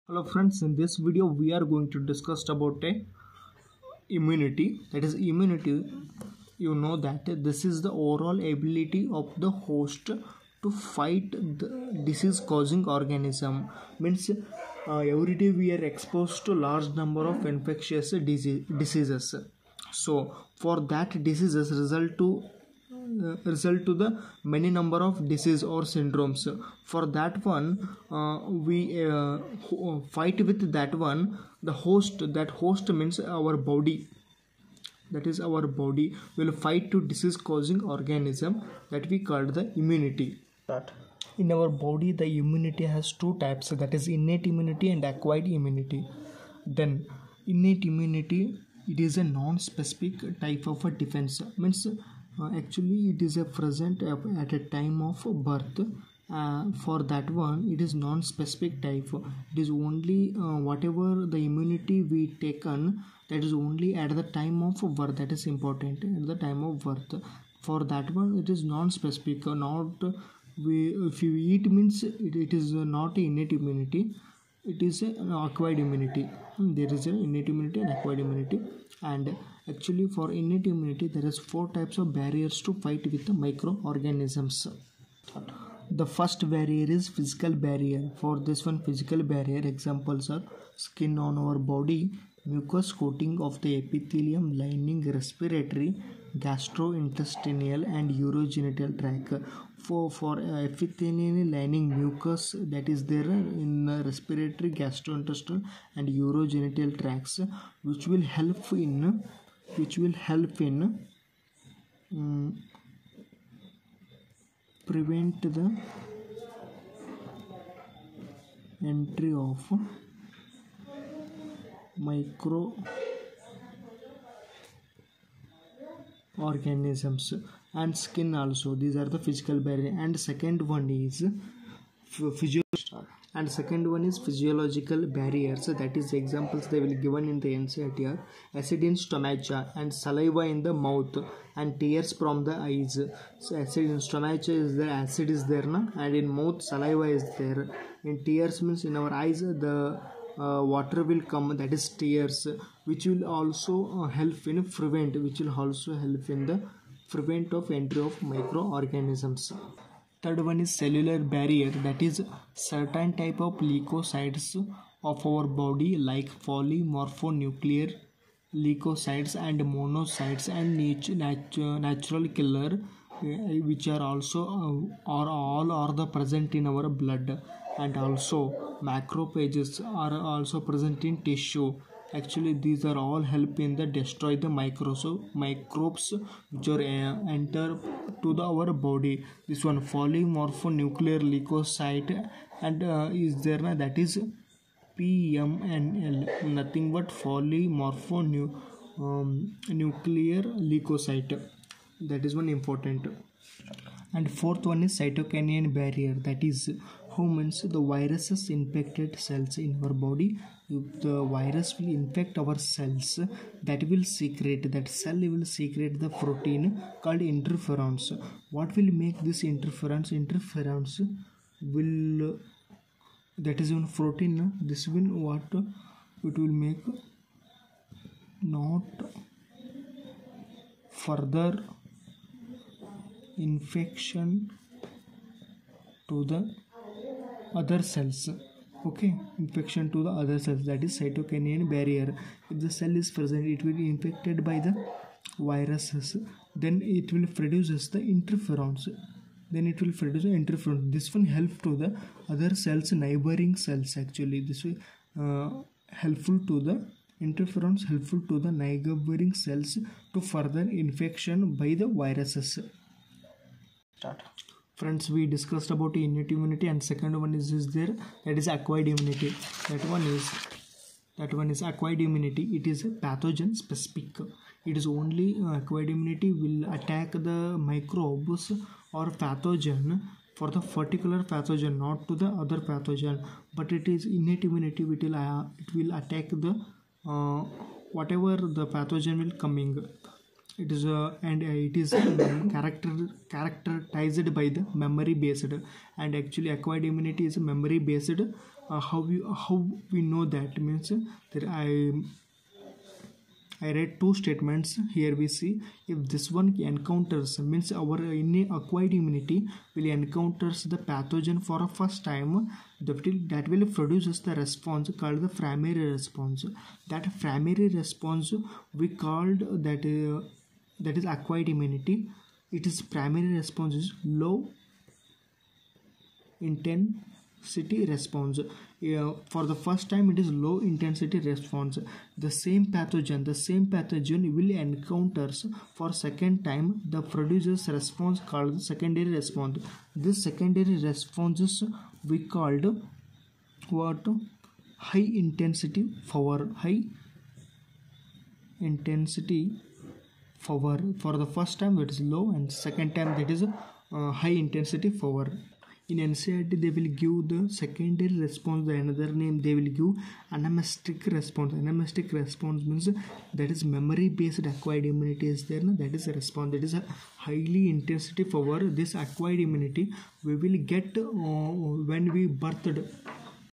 Hello friends, in this video we are going to discuss about immunity. That is immunity. You know that this is the overall ability of the host to fight the disease causing organism. Means every day we are exposed to large number of infectious diseases. So for that diseases result to the many number of disease or syndromes. For that one we fight with that one. The host, that host means our body, that is our body will fight to disease causing organism that we call the immunity. In our body the immunity has two types, that is innate immunity and acquired immunity. Then innate immunity, it is a non-specific type of a defense. Means actually it is a present at a time of birth. For that one it is non-specific type. It is only whatever the immunity we taken, that is only at the time of birth. That is important, at the time of birth. For that one it is non-specific. Not if you eat means it is not innate immunity, it is an acquired immunity. There is an innate immunity and acquired immunity. And actually for innate immunity there is 4 types of barriers to fight with the microorganisms. The first barrier is physical barrier. For this one, physical barrier examples are skin on our body, mucous coating of the epithelium lining respiratory, gastrointestinal and urogenital tract. For epithelial lining mucus, that is there in respiratory, gastrointestinal and urogenital tracts, which will help in prevent the entry of microorganisms. And skin also, these are the physical barrier. And second one is physiological barriers. That is examples they will given in the NCERT: acid in stomacha and saliva in the mouth and tears from the eyes. So acid in stomacha is there, acid is there na, and in mouth saliva is there. In tears means in our eyes the water will come, that is tears, which will also help in the prevent of entry of microorganisms. Third one is cellular barrier. That is certain type of leukocytes of our body like polymorphonuclear leukocytes and monocytes and natural killer, which are also all the present in our blood. And also macrophages are also present in tissue. Actually these are all help in the destroy the microbes which are enter to our body. This one polymorphonuclear leukocyte and is there na, that is PMNL, nothing but polymorphonuclear leukocyte. That is one important. And fourth one is cytokinian barrier. That is humans, the viruses infected cells in our body. If the virus will infect our cells, that will secrete the protein called interferons. What will make this interferons? Interferons will, that is one protein. This will what it will make not further infection to the other cells. Okay, infection to the other cells, that is cytokinian barrier. If the cell is present, it will be infected by the viruses, then it will produce the interferons. This will help to the other cells, neighboring cells. Actually this will helpful to the interferons, helpful to the neighboring cells to further infection by the viruses. Friends, we discussed about innate immunity, and second one is there, that is acquired immunity. That one is acquired immunity. It is pathogen specific. It is only acquired immunity will attack the microbes or pathogen for the particular pathogen, not to the other pathogen. But it is innate immunity, it will attack the whatever the pathogen will coming. It is characterized by the memory based, and actually acquired immunity is memory based how we know that means that I read two statements. Here we see if this one encounters means our innate acquired immunity will encounters the pathogen for a first time, that will produces the response called the primary response. That primary response we called that is acquired immunity. It is primary response is low intensity response. For the first time it is low intensity response. The same pathogen will encounters for second time, the produces response called secondary response. This secondary responses we called what? High intensity power. High intensity power. For the first time it is low, and second time that is high intensity power. In NCERT they will give the secondary response, the another name they will give anamnestic response. Anamnestic response means that is memory based acquired immunity is there, that is a response, that is a highly intensity power. This acquired immunity we will get when we birthed.